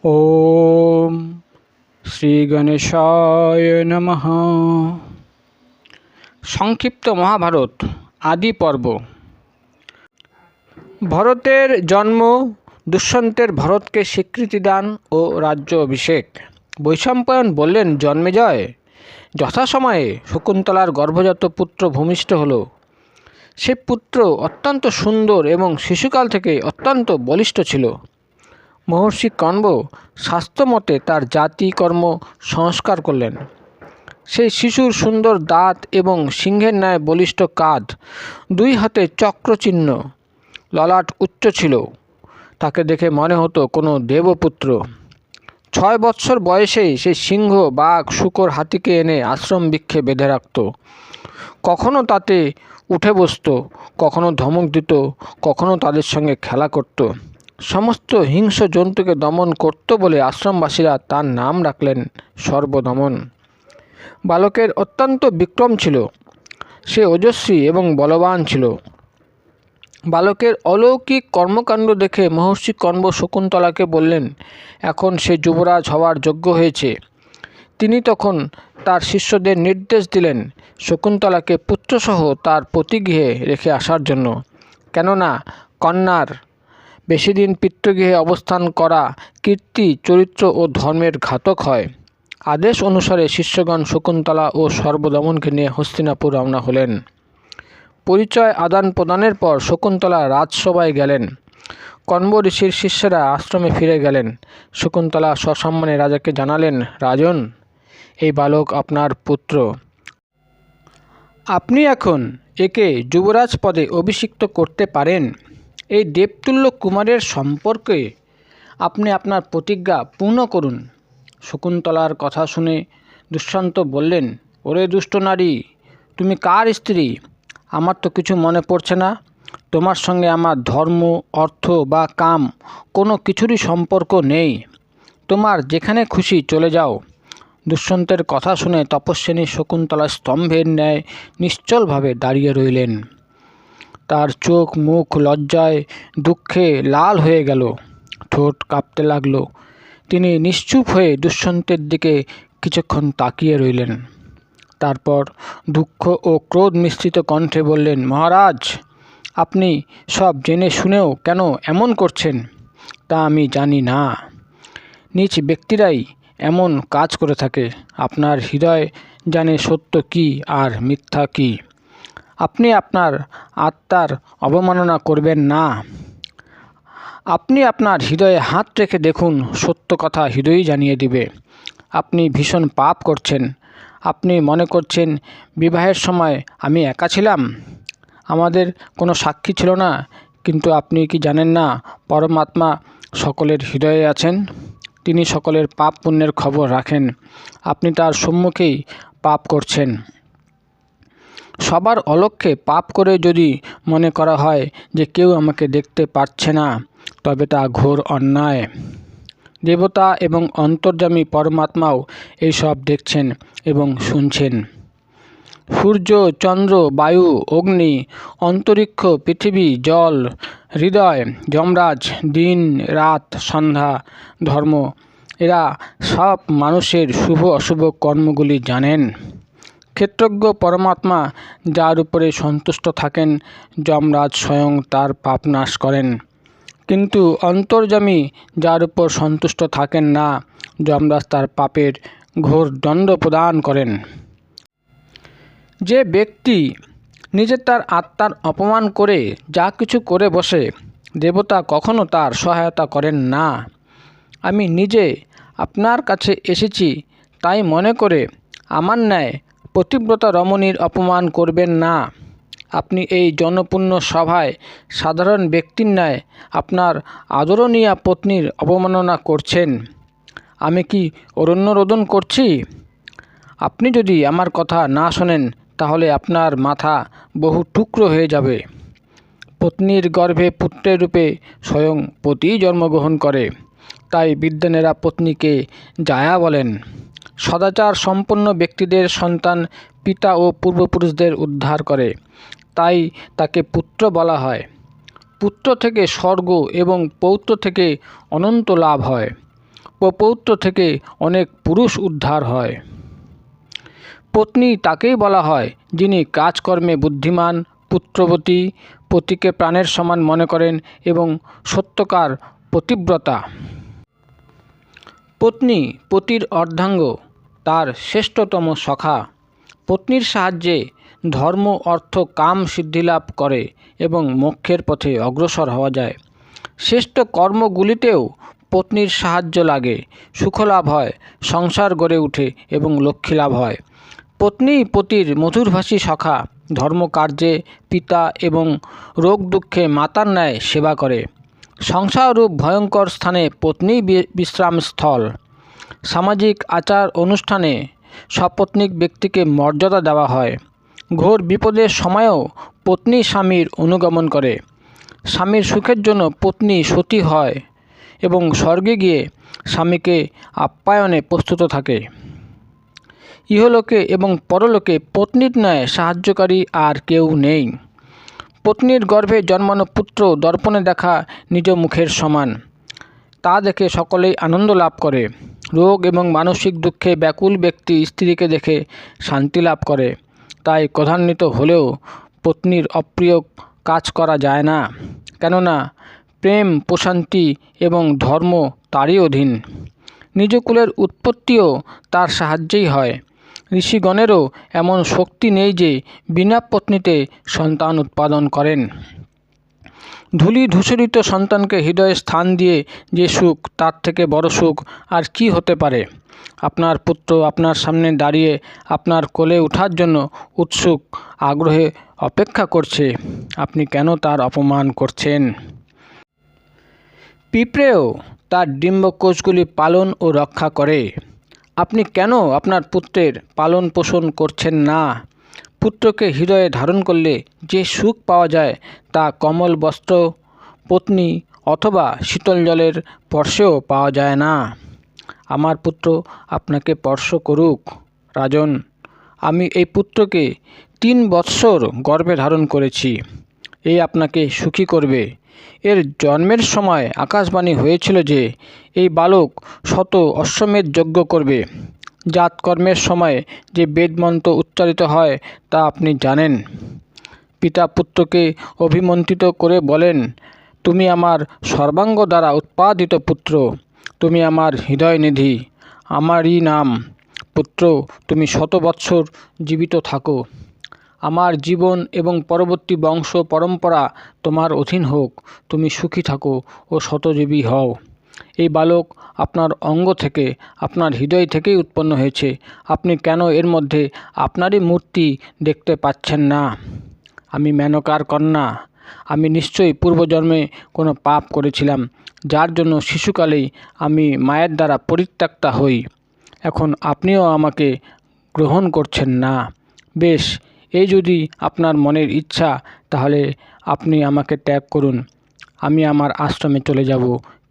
ওম শ্রী গণেশায় নমঃ। সংক্ষিপ্ত মহাভারত আদি পর্ব। ভরতের জন্ম, দুষ্যন্তের ভরতকে স্বীকৃতি দান ও রাজ্য অভিষেক। বৈশম্পায়ন বললেন, জন্মেজয়, যথাসময়ে শকুন্তলার গর্ভজাত পুত্র ভূমিষ্ঠ হল। সে পুত্র অত্যন্ত সুন্দর এবং শিশুকাল থেকে অত্যন্ত বলিষ্ঠ ছিল। মহর্ষি কণ্ব শাস্ত্রমতে তার জাতি কর্ম সংস্কার করলেন। সেই শিশুর সুন্দর দাঁত এবং সিংহের ন্যায় বলিষ্ঠ কাঁধ, দুই হাতে চক্রচিহ্ন, ললাট উচ্চ ছিল। তাকে দেখে মনে হতো কোনো দেবপুত্র। 6 বৎসর বয়সেই সে সিংহ, বাঘ, শূকর, হাতিকে এনে আশ্রম বৃক্ষে বেঁধে রাখত। কখনো তাতে উঠে বসত, কখনো ধমক দিত, কখনো তাদের সঙ্গে খেলা করত। সমস্ত হিংস্র জন্তুকে দমন করত বলে আশ্রমবাসীরা তার নাম রাখলেন সর্বদমন। বালকের অত্যন্ত বিক্রম ছিল। সে ওজস্বী এবং বলবান ছিল। বালকের অলৌকিক কর্মকাণ্ড দেখে মহর্ষি কণ্ব শকুন্তলাকে বললেন, এখন সে যুবরাজ হওয়ার যোগ্য হয়েছে। তিনি তখন তার শিষ্যদের নির্দেশ দিলেন শকুন্তলাকে পুত্রসহ তার পতিগৃহে রেখে আসার জন্য। কেননা কন্যার বেশিদিন পিতৃগৃহে অবস্থান করা কীর্তি, চরিত্র ও ধর্মের ঘাতক হয়। আদেশ অনুসারে শিষ্যগণ শকুন্তলা ও সর্বদমনকে নিয়ে হস্তিনাপুর রওনা হলেন। পরিচয় আদান প্রদানের পর শকুন্তলা রাজসভায় গেলেন। কণ্ব ঋষির শিষ্যরা আশ্রমে ফিরে গেলেন। শকুন্তলা সসম্মানে রাজাকে জানালেন, রাজন, এই বালক আপনার পুত্র। আপনি এখন একে যুবরাজ পদে অভিষিক্ত করতে পারেন। এই দেবতুল্য কুমারের সম্পর্কে আপনি আপনার প্রতিজ্ঞা পূর্ণ করুন। শকুন্তলার কথা শুনে দুষ্যন্ত বললেন, ওরে দুষ্ট নারী, তুমি কার স্ত্রী? আমার তো কিছু মনে পড়ছে না। তোমার সঙ্গে আমার ধর্ম, অর্থ বা কাম কোনো কিছুরই সম্পর্ক নেই। তোমার যেখানে খুশি চলে যাও। দুষ্যন্তের কথা শুনে তপস্বিনী শকুন্তলা স্তম্ভের ন্যায় নিশ্চলভাবে দাঁড়িয়ে রইলেন। তার চোখ মুখ লজ্জায় দুঃখে লাল হয়ে গেল, ঠোঁট কাঁপতে লাগল। তিনি নিশ্চুপ হয়ে দুষ্যন্তের দিকে কিছুক্ষণ তাকিয়ে রইলেন। তারপর দুঃখ ও ক্রোধ মিশ্রিত কণ্ঠে বললেন, মহারাজ, আপনি সব জেনে শুনেও কেন এমন করছেন তা আমি জানি না। নীচ ব্যক্তিরাই এমন কাজ করে থাকে। আপনার হৃদয় জানে সত্য কী আর মিথ্যা কী। আপনি আপনার আত্মার অবমাননা করবেন না। আপনি আপনার হৃদয়ে হাত রেখে দেখুন, সত্য কথা হৃদয়ই জানিয়ে দিবে। আপনি ভীষণ পাপ করছেন। আপনি মনে করছেন বিবাহের সময় আমি একা ছিলাম, আমাদের কোনো সাক্ষী ছিল না। কিন্তু আপনি কি জানেন না, পরমাত্মা সকলের হৃদয়ে আছেন। তিনি সকলের পাপ পুণ্যের খবর রাখেন। আপনি তার সম্মুখেই পাপ করছেন। সবার অলক্ষ্যে পাপ করে যদি মনে করা হয় যে কেউ আমাকে দেখতে পাচ্ছে না, তবে তা ঘোর অন্যায়। দেবতা এবং অন্তর্যামী পরমাত্মাও এইসব দেখছেন এবং শুনছেন। সূর্য, চন্দ্র, বায়ু, অগ্নি, অন্তরিক্ষ, পৃথিবী, জল, হৃদয়, যমরাজ, দিন, রাত, সন্ধ্যা, ধর্ম, এরা সব মানুষের শুভ অশুভ কর্মগুলি জানেন। ক্ষেত্রজ্ঞ পরমাত্মা যার উপরে সন্তুষ্ট থাকেন, যমরাজ স্বয়ং তার পাপ নাশ করেন। কিন্তু অন্তর্যামী যার উপর সন্তুষ্ট থাকেন না, যমরাজ তার পাপের ঘোর দণ্ড প্রদান করেন। যে ব্যক্তি নিজে তার আত্মার অপমান করে যা কিছু করে বসে, দেবতা কখনো তার সহায়তা করেন না। আমি নিজে আপনার কাছে এসেছি তাই মনে করে আমার ন্যায় পতিব্রতা রমণীর অপমান করবেন না। আপনি এই জনপূর্ণ সভায় সাধারণ ব্যক্তির ন্যায় আপনার আদরণীয়া পত্নীর অবমাননা করছেন। আমি কি অরণ্যরোদন করছি? আপনি যদি আমার কথা না শোনেন তাহলে আপনার মাথা বহু টুকরো হয়ে যাবে। পত্নীর গর্ভে পুত্রের রূপে স্বয়ং পতিই জন্মগ্রহণ করে। তাই বিদ্বানেরা পত্নীকে জায়া বলেন। সদাচার সম্পন্ন ব্যক্তিদের সন্তান পিতা ও পূর্বপুরুষদের উদ্ধার করে, তাই তাকে পুত্র বলা হয়। পুত্র থেকে স্বর্গ এবং পৌত্র থেকে অনন্ত লাভ হয়। পৌত্র থেকে অনেক পুরুষ উদ্ধার হয়। পত্নী তাকেই বলা হয় যিনি কাজকর্মে বুদ্ধিমান, পুত্রবতী, পতিকে প্রাণের সমান মনে করেন এবং সত্যকার পতিব্রতা। পত্নী পতির অর্ধাঙ্গ, তার শ্রেষ্ঠতম সখা। পত্নীর সাহায্যে ধর্ম, অর্থ, কাম সিদ্ধিলাভ করে এবং মোক্ষের পথে অগ্রসর হওয়া যায়। শ্রেষ্ঠ কর্মগুলিতেও পত্নীর সাহায্য লাগে, সুখলাভ হয়, সংসার গড়ে ওঠে এবং লক্ষ্মীলাভ হয়। পত্নী পতির মধুরভাষী সখা, ধর্মকার্যে পিতা এবং রোগ দুঃখে মাতার ন্যায় সেবা করে। সংসাররূপ ভয়ঙ্কর স্থানে পত্নী বিশ্রামস্থল। সামাজিক আচার অনুষ্ঠানে সপত্নীক ব্যক্তিকে মর্যাদা দেওয়া হয়। ঘোর বিপদের সময়ও পত্নী স্বামীর অনুগমন করে। স্বামীর সুখের জন্য পত্নী সতী হয় এবং স্বর্গে গিয়ে স্বামীকে আপ্যায়নে প্রস্তুত থাকে। ইহলোকে এবং পরলোকে পত্নীর ন্যায় সাহায্যকারী আর কেউ নেই। পত্নীর গর্ভে জন্মানো পুত্র দর্পণে দেখা নিজ মুখের সমান। তা দেখে সকলেই আনন্দ লাভ করে। রোগ এবং মানসিক দুঃখে ব্যাকুল ব্যক্তি স্ত্রীকে দেখে শান্তি লাভ করে। তাই ক্রোধান্বিত হলেও পত্নীর অপ্রিয় কাজ করা যায় না, কেননা প্রেম, প্রশান্তি এবং ধর্ম তারই অধীন। নিজ কুলের উৎপত্তিও তার সাহায্যেই হয়। ঋষিগণেরও এমন শক্তি নেই যে বিনা পত্নীতে সন্তান উৎপাদন করেন। ধূলি ধূসরিত সন্তানকে হৃদয়ে স্থান দিয়ে যে সুখ, তার থেকে বড় সুখ আর কি হতে পারে? আপনার পুত্র আপনার সামনে দাঁড়িয়ে আপনার কোলে ওঠার জন্য উৎসুক আগ্রহে অপেক্ষা করছে। আপনি কেন তার অপমান করছেন? পিঁপড়েও তার ডিম্বকোষগুলি পালন ও রক্ষা করে। আপনি কেন আপনার পুত্রের পালন পোষণ করছেন না? পুত্রকে হৃদয়ে ধারণ করলে যে সুখ পাওয়া যায় তা কমল বস্ত্র, পত্নী অথবা শীতল জলের স্পর্শেও পাওয়া যায় না। আমার পুত্র আপনাকে স্পর্শ করুক। রাজন, আমি এই পুত্রকে 3 বৎসর গর্ভে ধারণ করেছি। এই আপনাকে সুখী করবে। এর জন্মের সময় আকাশবাণী হয়েছিল যে এই বালক শত অশ্বমেধ যজ্ঞ করবে। জাতকর্মের সময় যে বেদমন্ত্র উচ্চারিত হয় তা আপনি জানেন। পিতা পুত্রকে অভিমন্ত্রিত করে বলেন, তুমি আমার সর্বাঙ্গ দ্বারা উৎপাদিত পুত্র, তুমি আমার হৃদয়নিধি, আমারই নাম। পুত্র, তুমি 100 বৎসর জীবিত থাকো। আমার জীবন এবং পরবর্তী বংশ পরম্পরা তোমার অধীন হোক। তুমি সুখী থাকো ও শতজীবী হও। এই বালক আপনার অঙ্গ থেকে, আপনার হৃদয় থেকেই উৎপন্ন হয়েছে। আপনি কেন এর মধ্যে আপনারই মূর্তি দেখতে পাচ্ছেন না? আমি মেনকার কন্যা। আমি নিশ্চয়ই পূর্বজন্মে কোনো পাপ করেছিলাম, যার জন্য শিশুকালেই আমি মায়ের দ্বারা পরিত্যক্তা হই। এখন আপনিও আমাকে গ্রহণ করছেন না। বেশ, এই যদি আপনার মনের ইচ্ছা, তাহলে আপনি আমাকে ত্যাগ করুন। আমি আমার আশ্রমে চলে যাব।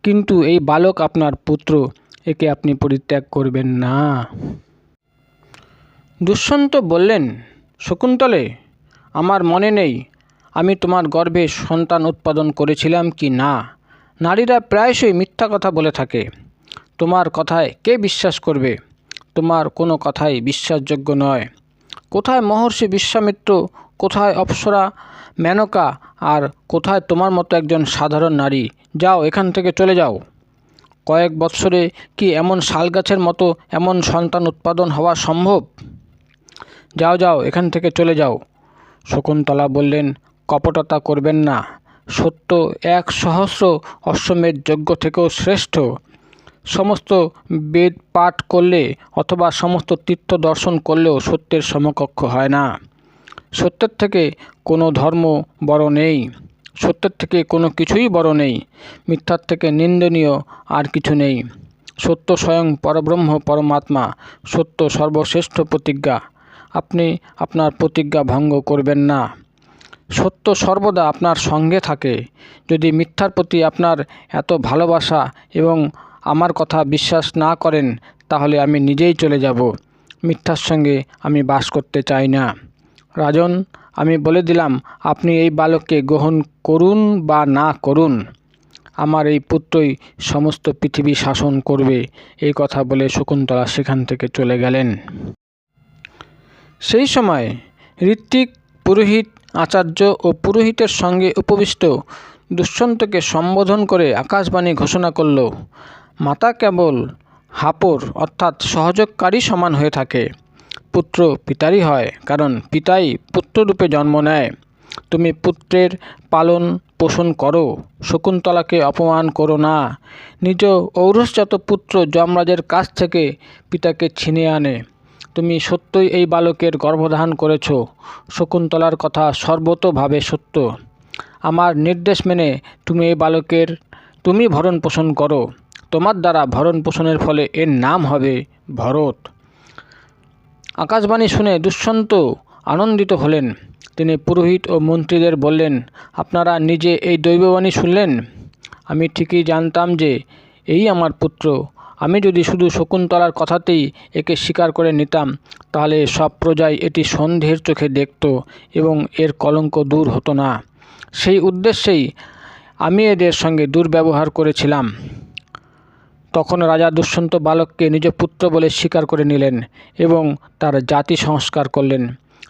কিন্তু এই বালক আপনার পুত্র, একে আপনি পরিত্যাগ করবেন না। দুষ্যন্ত বললেন, শকুন্তলে, আমার মনে নেই আমি তোমার গর্ভে সন্তান উৎপাদন করেছিলাম কি না। নারীরা প্রায়শই মিথ্যা কথা বলে থাকে। তোমার কথায় কে বিশ্বাস করবে? তোমার কোনো কথাই বিশ্বাসযোগ্য নয়। কোথায় মহর্ষি বিশ্বামিত্র, কোথায় অপ্সরা মেনকা, আর কোথায় তোমার মতো একজন সাধারণ নারী? যাও, এখান থেকে চলে যাও। কয়েক বৎসরে কি এমন শালগাছের মতো এমন সন্তান উৎপাদন হওয়া সম্ভব? যাও যাও, এখান থেকে চলে যাও। শকুন্তলা বললেন, কপটতা করবেন না। সত্য 1,000 অশ্বমেধ যজ্ঞ থেকেও শ্রেষ্ঠ। সমস্ত বেদ পাঠ করলে অথবা সমস্ত তীর্থ দর্শন করলেও সত্যের সমকক্ষ হয় না। সত্যের থেকে কোনো ধর্ম বড় নেই। সত্যের থেকে কোনো কিছুই বড় নেই। মিথ্যার থেকে নিন্দনীয় আর কিছু নেই। সত্য স্বয়ং পরব্রহ্ম পরমাত্মা। সত্য সর্বশ্রেষ্ঠ প্রতিজ্ঞা। আপনি আপনার প্রতিজ্ঞা ভঙ্গ করবেন না। সত্য সর্বদা আপনার সঙ্গে থাকে। যদি মিথ্যার প্রতি আপনার এত ভালোবাসা এবং আমার কথা বিশ্বাস না করেন, তাহলে আমি নিজেই চলে যাব। মিথ্যার সঙ্গে আমি বাস করতে চাই না। রাজন, আমি বলে দিলাম, আপনি এই বালককে গ্রহণ করুন বা না করুন। আমার এই পুত্রই সমস্ত পৃথিবী শাসন করবে। এই কথা বলে শকুন্তলা সেখান থেকে চলে গেলেন। সেই সময় ঋত্বিক, পুরোহিত, আচার্য ও পুরোহিতের সঙ্গে উপবিষ্ট দুষ্যন্তকে সম্বোধন করে আকাশবাণী ঘোষণা করল, মাতা কেবল হাপর অর্থাৎ সহযোগকারী সমান হয়ে থাকে। পুত্র পিতারই হয়, কারণ পিতাই পুত্ররূপে জন্ম নেয়। তুমি পুত্রের পালন পোষণ করো, শকুন্তলাকে অপমান করো না। নিজ ঔরসজাত পুত্র যমরাজের কাছ থেকে পিতাকে ছিনিয়ে আনে। তুমি সত্যই এই বালকের গর্ভধারণ করেছ। শকুন্তলার কথা সর্বতোভাবে সত্য। আমার নির্দেশ মেনে তুমি এই বালকের তুমি ভরণ পোষণ করো। তোমার দ্বারা ভরণ পোষণের ফলে এর নাম হবে ভরত। আকাশবাণী শুনে দুষ্যন্ত আনন্দিত হলেন। তিনি পুরোহিত ও মন্ত্রীদের বললেন, আপনারা নিজে এই দৈববাণী শুনলেন। আমি ঠিকই জানতাম যে এই আমার পুত্র। আমি যদি শুধু শকুন্তলার কথাতেই একে স্বীকার করে নিতাম, তাহলে সব প্রজাই এটি সন্দেহের চোখে দেখত এবং এর কলঙ্ক দূর হতো না। সেই উদ্দেশ্যেই আমি এদের সঙ্গে দুর্ব্যবহার করেছিলাম। তখন রাজা দুষ্যন্ত বালককে নিজ পুত্র বলে স্বীকার করে নিলেন এবং তার জাতি সংস্কার করলেন।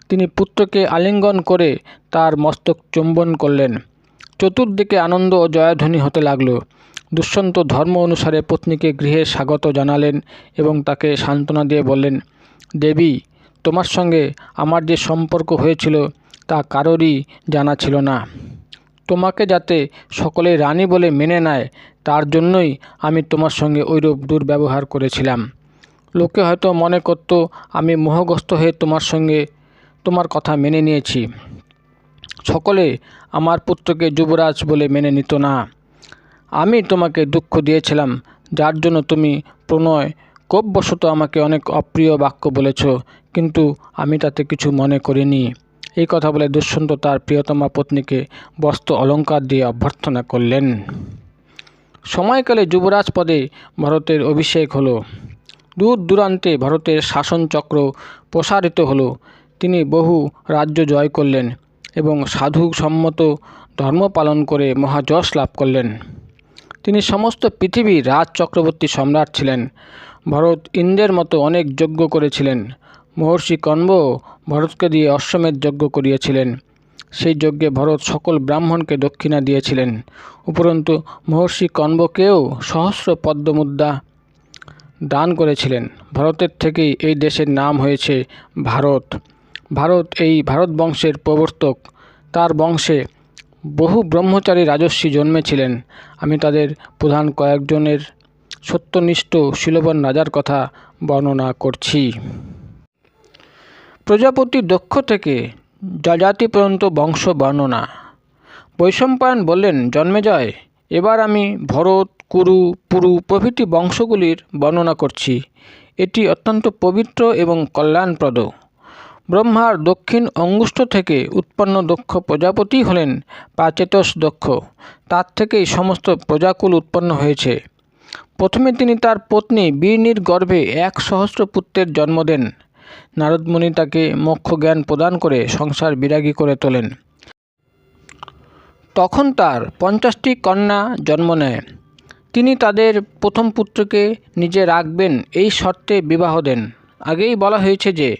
তিনি পুত্রকে আলিঙ্গন করে তার মস্তক চুম্বন করলেন। চতুর্দিকে আনন্দ ও জয়ধ্বনি হতে লাগল। দুষ্যন্ত ধর্ম অনুসারে পত্নীকে গৃহে স্বাগত জানালেন এবং তাকে সান্ত্বনা দিয়ে বললেন, দেবী, তোমার সঙ্গে আমার যে সম্পর্ক হয়েছিল তা কারোরই জানা ছিল না। তোমাকে যাতে সকলে রানী বলে মেনে নেয়, তার জন্যই আমি তোমার সঙ্গে ওইরূপ দুর্ব্যবহার করেছিলাম। লোকে হয়তো মনে করত আমি মোহগ্রস্ত হয়ে তোমার কথা মেনে নিয়েছি। সকলে আমার পুত্রকে যুবরাজ বলে মেনে নিত না। আমি তোমাকে দুঃখ দিয়েছিলাম, যার জন্য তুমি প্রণয় কোপবশত আমাকে অনেক অপ্রিয় বাক্য বলেছ, কিন্তু আমি তাতে কিছু মনে করিনি। এই কথা বলে দুষ্যন্ত তার প্রিয়তমা পত্নীকে বস্ত্র অলঙ্কার দিয়ে অভ্যর্থনা করলেন। সময়কালে যুবরাজ পদে ভরতের অভিষেক হলো। দূর দূরান্তে ভরতের শাসনচক্র প্রসারিত হলো। তিনি বহু রাজ্য জয় করলেন এবং সাধু সম্মত ধর্ম পালন করে মহাযশ লাভ করলেন। তিনি সমস্ত পৃথিবীর রাজ চক্রবর্তী সম্রাট ছিলেন। ভরত ইন্দ্রের মতো অনেক যজ্ঞ করেছিলেন। মহর্ষি কণ্ব ভরতকে দিয়ে অশ্বমেধ যজ্ঞ করিয়েছিলেন। সেই যজ্ঞে ভরত সকল ব্রাহ্মণকে দক্ষিণা দিয়েছিলেন। উপরন্তু মহর্ষি কণ্বকেও সহস্র পদ্মমুদ্রা দান করেছিলেন। ভরতের থেকেই এই দেশের নাম হয়েছে ভারত। ভারত এই ভারত বংশের প্রবর্তক। তার বংশে বহু ব্রহ্মচারী রাজর্ষি জন্মেছিলেন। আমি তাদের প্রধান কয়েকজনের সত্যনিষ্ঠ শীলবান রাজার কথা বর্ণনা করছি। প্রজাপতি দক্ষ থেকে যযাতি পর্যন্ত বংশ বর্ণনা। বৈশম্পায়ন বললেন, জন্মেজয়, এবার আমি ভরত, কুরু, পুরু প্রভৃতি বংশগুলির বর্ণনা করছি। এটি অত্যন্ত পবিত্র এবং কল্যাণপ্রদ। ব্রহ্মার দক্ষিণ অঙ্গুষ্ঠ থেকে উৎপন্ন দক্ষ প্রজাপতি হলেন প্রাচেতস দক্ষ। তার থেকেই সমস্ত প্রজাকুল উৎপন্ন হয়েছে। প্রথমে তিনি তার পত্নী বীর্ণির গর্ভে 1,000 পুত্রের জন্ম দেন। নারদমুনি তাকে মোক্ষ জ্ঞান প্রদান করে সংসার বিরাগী করে তোলেন। তখন তার 50টি কন্যা জন্ম নেয়। তিনি তাদের প্রথম পুত্রকে নিজে রাখবেন এই শর্তে বিবাহ দেন। আগেই বলা হয়েছে যে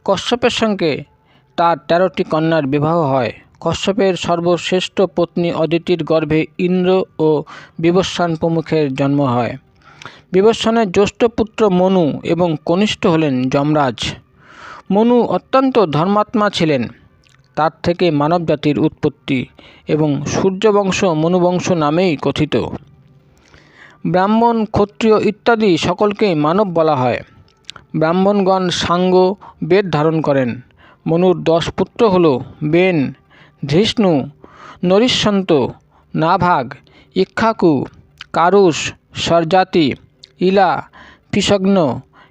কশ্যপের সঙ্গে তার 13টি কন্যার বিবাহ হয়। কশ্যপের সর্বশ্রেষ্ঠ পত্নী অদিতির গর্ভে ইন্দ্র ও বিবস্বান প্রমুখের জন্ম হয়। বিবস্বানের জ্যেষ্ঠ পুত্র মনু এবং কনিষ্ঠ হলেন যমরাজ। মনু অত্যন্ত ধর্মাত্মা ছিলেন। তার থেকে মানব জাতির উৎপত্তি এবং সূর্যবংশ মনুবংশ নামেই কথিত। ব্রাহ্মণ, ক্ষত্রিয় ইত্যাদি সকলকেই মানব বলা হয়। ব্রাহ্মণগণ সাঙ্গ বেদ ধারণ করেন। মনুর 10 পুত্র হল বেন, ধৃষ্ণু, নরিষ্যন্ত, নাভাগ, ইক্ষ্বাকু, কারুষ, সরজাতি, ইলা, পিশগ্ন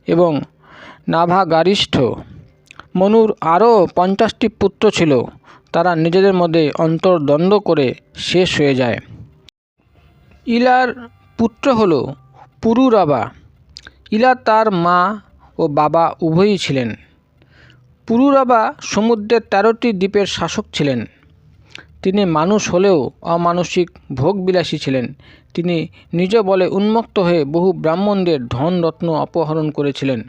এবং নাভাগারিষ্ঠ। মনুর আরও 50টি পুত্র ছিল। তারা নিজেদের মধ্যে অন্তর্দ্বন্দ্ব করে শেষ হয়ে যায়। ইলার পুত্র হল পুরুরবা। ইলা তার মা ও বাবা উভয়ই ছিলেন। পুরুরবা সমুদ্রের 13টি দ্বীপের শাসক ছিলেন। তিনি মানুষ হলেও অমানসিক ভোগবিলাসী ছিলেন। তিনি নিজ বলে উন্মত্ত হয়ে বহু ব্রাহ্মণদের ধন রত্ন অপহরণ করেছিলেন।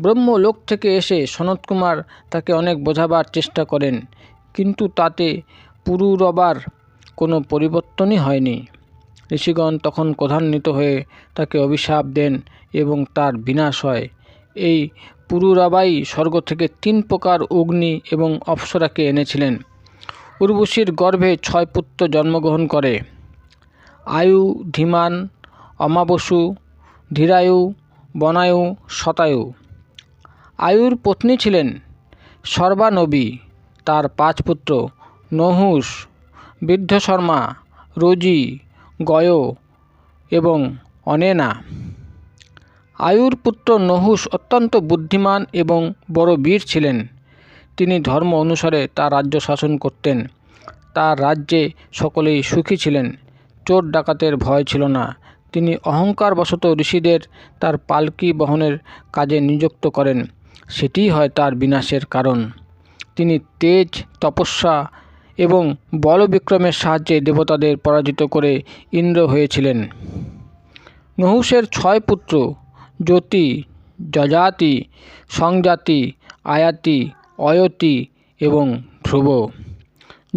ব্রহ্মলোক থেকে এসে সনৎকুমার তাকে অনেক বোঝাবার চেষ্টা করেন, কিন্তু তাতে পুরুরবার কোনো পরিবর্তনই হয়নি। ঋষিগণ তখন ক্রোধান্বিত হয়ে তাকে অভিশাপ দেন এবং তার বিনাশ হয়। এই পুরুরবাই স্বর্গ থেকে 3 প্রকার অগ্নি এবং অপ্সরাকে এনেছিলেন। উর্বশীর গর্ভে 6 পুত্র জন্মগ্রহণ করে: আয়ু, ধীমান, অমাবসু, ধীরায়ু, বনায়ু, শতায়ু। আয়ুর পত্নী ছিলেন সর্বানবী। তার 5 পুত্র নহুষ, বৃদ্ধশর্মা, রোজি, গয় এবং অনেনা। আয়ুর পুত্র নহুষ অত্যন্ত বুদ্ধিমান এবং বড় বীর ছিলেন। তিনি ধর্ম অনুসারে তার রাজ্য শাসন করতেন। তার রাজ্যে সকলেই সুখী ছিলেন। চোর ডাকাতের ভয় ছিল না। তিনি অহংকারবশত ঋষিদের তার পালকি বহনের কাজে নিযুক্ত করেন। সেটিই হয় তার বিনাশের কারণ। তিনি তেজ, তপস্যা এবং বলবিক্রমের সাহায্যে দেবতাদের পরাজিত করে ইন্দ্র হয়েছিলেন। নহুষের 6 পুত্র জ্যোতি, যজাতি, সংজাতি, আয়াতি, অয়তি এবং ধ্রুব।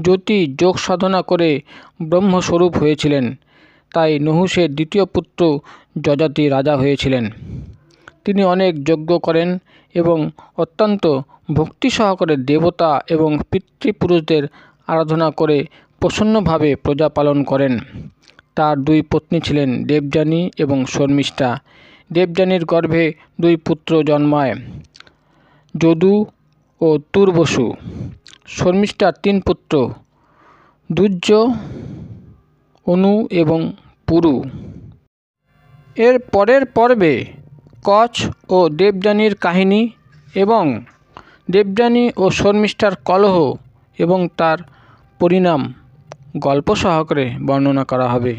জ্যোতি যোগ সাধনা করে ব্রহ্মস্বরূপ হয়েছিলেন, তাই নহুষের 2য় পুত্র যজাতি রাজা হয়েছিলেন। তিনি অনেক যজ্ঞ করেন এবং অত্যন্ত ভক্তি সহকারে দেবতা এবং পিতৃপুরুষদের আরাধনা করে প্রসন্নভাবে প্রজা পালন করেন। তার 2 পত্নী ছিলেন দেবযানী এবং শর্মিষ্ঠা। দেবযানীর গর্ভে 2 পুত্র জন্মায়: যদু ও তুর্বসু। শর্মিষ্ঠার 3 পুত্র দুর্য, অনু এবং পুরু। এর পরের পর্বে কচ ও দেবযানীর কাহিনী এবং দেবযানী ও শর্মিষ্ঠার কলহ এবং তার পরিণাম গল্প সহকারে বর্ণনা করা হবে।